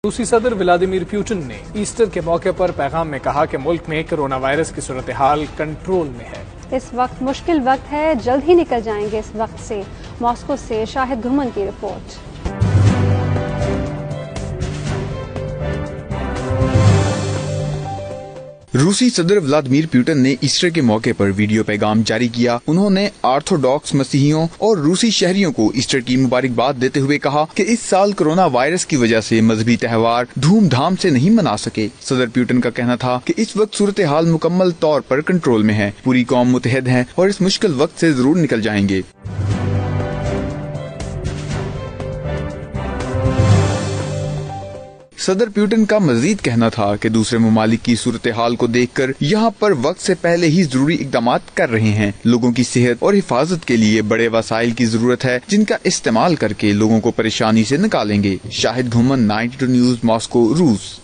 रूसी सदर Vladimir Putin ने ईस्टर के मौके पर पैगाम में कहा कि मुल्क में कोरोना वायरस की सूरत हाल कंट्रोल में है। इस वक्त मुश्किल वक्त है, जल्द ही निकल जाएंगे इस वक्त से। मॉस्को से शाहिद घुमन की रिपोर्ट। रूसी सदर व्लादिमीर पुतिन ने ईस्टर के मौके पर वीडियो पैगाम जारी किया। उन्होंने ऑर्थोडॉक्स मसीहियों और रूसी शहरियों को ईस्टर की मुबारकबाद देते हुए कहा कि इस साल कोरोना वायरस की वजह से मजहबी त्योहार धूमधाम से नहीं मना सके। सदर पुतिन का कहना था कि इस वक्त सूरत हाल मुकम्मल तौर पर कंट्रोल में है, पूरी कौम मुतहद है और इस मुश्किल वक्त से जरूर निकल जाएंगे। सदर पुतिन का मजीद कहना था कि दूसरे ममालिक की सूरत हाल को देखकर यहाँ पर वक्त से पहले ही जरूरी इकदाम कर रहे हैं। लोगों की सेहत और हिफाजत के लिए बड़े वसाइल की जरूरत है, जिनका इस्तेमाल करके लोगों को परेशानी से निकालेंगे। शाहिद घुमन, 92 न्यूज़, मॉस्को, रूस।